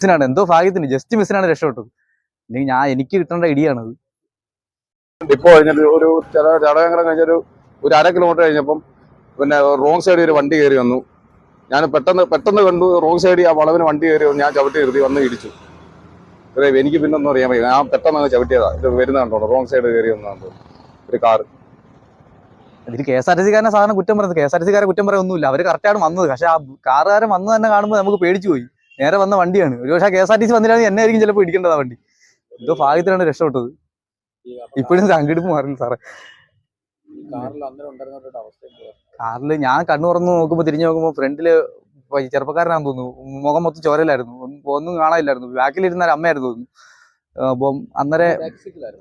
മിസ്സിനാണ്, എന്തോ ഭാഗ്യത്തിന് ജസ്റ്റ് മിസ്സിനാണ് രക്ഷപ്പെട്ടത്. അല്ലെങ്കിൽ എനിക്ക് കിട്ടേണ്ട ഇടിയാണത്. ഇപ്പോൾ കഴിഞ്ഞിട്ട് ഒരു ചടയങ്കരം കഴിഞ്ഞൊരു 1/2 കിലോമീറ്റർ കഴിഞ്ഞപ്പം പിന്നെ റോങ് സൈഡിൽ ഒരു വണ്ടി കയറി വന്നു. ഞാൻ പെട്ടെന്ന് കണ്ടു റോങ് സൈഡിൽ ആ വളവിന് വണ്ടി കയറി വന്നു. ഞാൻ ചവിട്ടി നിർത്തി വന്ന് ഇടിച്ചു. എനിക്ക് പിന്നെ ഒന്നും അറിയാൻ വയ്യ. ഞാൻ പെട്ടെന്ന് ചവിട്ടിയതാ. ഇത് വരുന്ന കണ്ടോ, റോങ് സൈഡ് കയറി വന്നു ഒരു കാർ. ഇതിൽ KSRTC കാരനെ സാധാരണ കുറ്റം പറയുന്നത്, KSRTC കാരെ കുറ്റം പറയൊന്നുമില്ല. അവർ കറക്റ്റാണ് വന്നത്. പക്ഷെ ആ കാറുകാരൻ വന്ന് തന്നെ കാണുമ്പോൾ നമുക്ക് പേടിച്ചു പോയി. നേരെ വന്ന വണ്ടിയാണ്. ഒരു പക്ഷേ KSRTC വന്നില്ലാണെങ്കിൽ എന്നെ ആയിരിക്കും ചിലപ്പോൾ ഇടിക്കേണ്ടതാ വണ്ടി. എന്തോ ഭാഗ്യത്തിനാണ് രക്ഷപ്പെട്ടത്. ഇപ്പോഴും സംഘടിപ്പ് മാറില്ല സാറേ. കാറിൽ ഞാൻ കണ്ണു തുറന്ന് നോക്കുമ്പോൾ, തിരിഞ്ഞു നോക്കുമ്പോൾ ഫ്രണ്ടില് ചെറുപ്പക്കാരനാന്ന് തോന്നുന്നു. മുഖം മൊത്തം ചോരയിലായിരുന്നു, ഒന്നും കാണാനില്ലായിരുന്നു. ബാക്കിലിരുന്ന ഒരു അമ്മയായിരുന്നു തോന്നുന്നു. അപ്പം അന്നേരം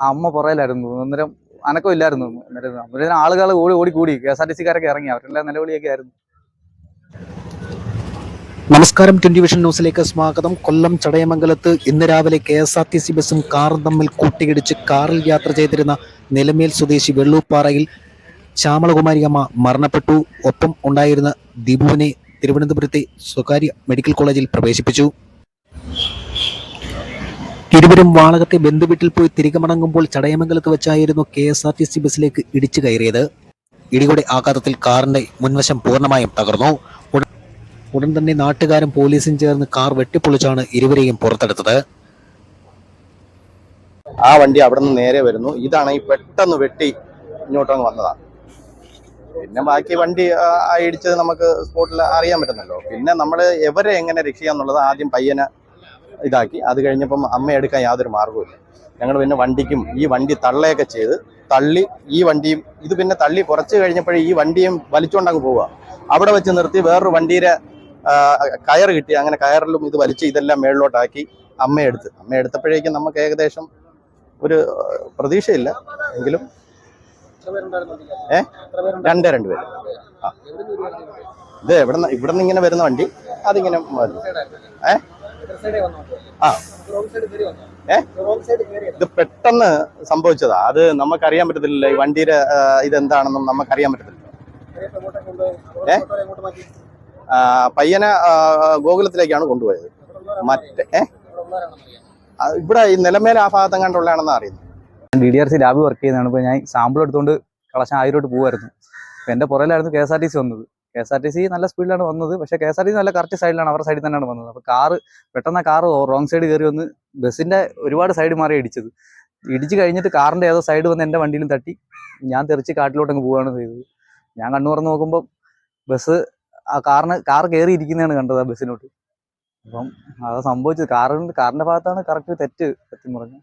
അമ്മ പുറയിലായിരുന്നു. അന്നേരം അനക്കം ഇല്ലായിരുന്നു. അന്നേരം ആളുകൾ ഓടിക്കൂടി. KSRTC കാരൊക്കെ ഇറങ്ങി, അവരെല്ലാം നിലവിളിയൊക്കെ ആയിരുന്നു. നമസ്കാരം, 20 വിഷൻ ന്യൂസിലേക്ക് സ്വാഗതം. കൊല്ലം ചടയമംഗലത്ത് ഇന്ന് രാവിലെ KSRTC ബസ്സും കാറും തമ്മിൽ കൂട്ടിയിടിച്ച് കാറിൽ യാത്ര ചെയ്തിരുന്ന നിലമേൽ സ്വദേശി വെള്ളൂപ്പാറയിൽ ശ്യാമളകുമാരി അമ്മ മരണപ്പെട്ടു. ഒപ്പം ഉണ്ടായിരുന്ന ദീപുവിനെ തിരുവനന്തപുരത്തെ സ്വകാര്യ മെഡിക്കൽ കോളേജിൽ പ്രവേശിപ്പിച്ചു. ഇരുവരും വാളകത്തെ ബന്ധുവീട്ടിൽ പോയി തിരികെ മടങ്ങുമ്പോൾ ചടയമംഗലത്ത് വെച്ചായിരുന്നു KSRTC ബസ്സിലേക്ക് ഇടിച്ചു കയറിയത്. ഇടിയുടെ ആഘാതത്തിൽ കാറിന്റെ മുൻവശം പൂർണ്ണമായും തകർന്നു. ഉടൻ തന്നെ നാട്ടുകാരും പോലീസും ചേർന്ന് കാർ വെട്ടിപ്പൊളിച്ചാണ് ഇരുവരെയും പുറത്തെടുത്തത്. ആ വണ്ടി അവിടെ നിന്ന് നേരെ വരുന്നു. ഇതാണെങ്കിൽ പെട്ടെന്ന് വെട്ടി ഇങ്ങോട്ടങ്ങ് വന്നതാണ്. പിന്നെ ബാക്കി വണ്ടി ഇടിച്ചത് നമുക്ക് സ്പോട്ടിൽ അറിയാൻ പറ്റുന്നല്ലോ. പിന്നെ നമ്മൾ എവരെ എങ്ങനെ രക്ഷിക്കാന്നുള്ളത് ആദ്യം പയ്യനെ ഇതാക്കി. അത് കഴിഞ്ഞപ്പം അമ്മയെ എടുക്കാൻ യാതൊരു മാർഗവുമില്ല. ഞങ്ങൾ പിന്നെ വണ്ടിക്കും ഈ വണ്ടി തള്ളയൊക്കെ ചെയ്ത് തള്ളി, ഈ വണ്ടിയും ഇത് പിന്നെ തള്ളി കുറച്ച് കഴിഞ്ഞപ്പോഴേ ഈ വണ്ടിയും വലിച്ചുകൊണ്ടങ്ങ് പോവുക. അവിടെ വെച്ച് നിർത്തി വേറൊരു വണ്ടിയുടെ കയർ കിട്ടി. അങ്ങനെ കയറിലും ഇത് വലിച്ച് ഇതെല്ലാം മേളിലോട്ടാക്കി അമ്മയെ എടുത്തപ്പോഴേക്കും നമുക്ക് ഏകദേശം ഒരു പ്രതീക്ഷയില്ല. എങ്കിലും രണ്ട് പേര്. ഇത് ഇവിടെ നിന്ന് ഇങ്ങനെ വരുന്ന വണ്ടി അതിങ്ങനെ ഇത് പെട്ടെന്ന് സംഭവിച്ചതാ. അത് നമുക്കറിയാൻ പറ്റത്തില്ല. ഈ വണ്ടിയുടെ ഇതെന്താണെന്നും നമുക്കറിയാൻ പറ്റത്തില്ല. പയ്യനെ ഗോകുലത്തിലേക്കാണ് കൊണ്ടുപോയത്. ഇവിടെ ഈ നിലമേൽ ആ ഭാഗത്ത് കണ്ടുള്ളതാണെന്ന് അറിയുന്നത്. DDRC ലാബ് വർക്ക് ചെയ്യുന്നതാണ്. ഇപ്പോൾ ഞാൻ സാമ്പിൾ എടുത്തുകൊണ്ട് കളക്ഷൻ ആയിരോട്ട് പോകുമായിരുന്നു. അപ്പോൾ എൻ്റെ പുറകിലായിരുന്നു KSRTC വന്നത്. KSRTC നല്ല സ്പീഡിലാണ് വന്നത്. പക്ഷേ KSRTC നല്ല കറക്റ്റ് സൈഡിലാണ്, അവരുടെ സൈഡിൽ തന്നെയാണ് വന്നത്. അപ്പോൾ പെട്ടെന്ന് കാറ് റോങ് സൈഡ് കയറി വന്ന് ബസ്സിൻ്റെ ഒരുപാട് സൈഡ് മാറി ഇടിച്ചത്. ഇടിച്ച് കഴിഞ്ഞിട്ട് കാറിൻ്റെ ഏതോ സൈഡ് വന്ന് എൻ്റെ വണ്ടിയിലും തട്ടി. ഞാൻ തെറിച്ച് കാട്ടിലോട്ടങ്ങ് പോവുകയാണ് ചെയ്തത്. ഞാൻ കണ്ണു തുറന്ന് നോക്കുമ്പോൾ ബസ് കാർ കയറി ഇരിക്കുന്നതാണ് കണ്ടത് ആ ബസ്സിനോട്ട്. അപ്പം അത് സംഭവിച്ചത് കാറിൻ്റെ ഭാഗത്താണ് കറക്റ്റ് തെറ്റ് പറഞ്ഞു.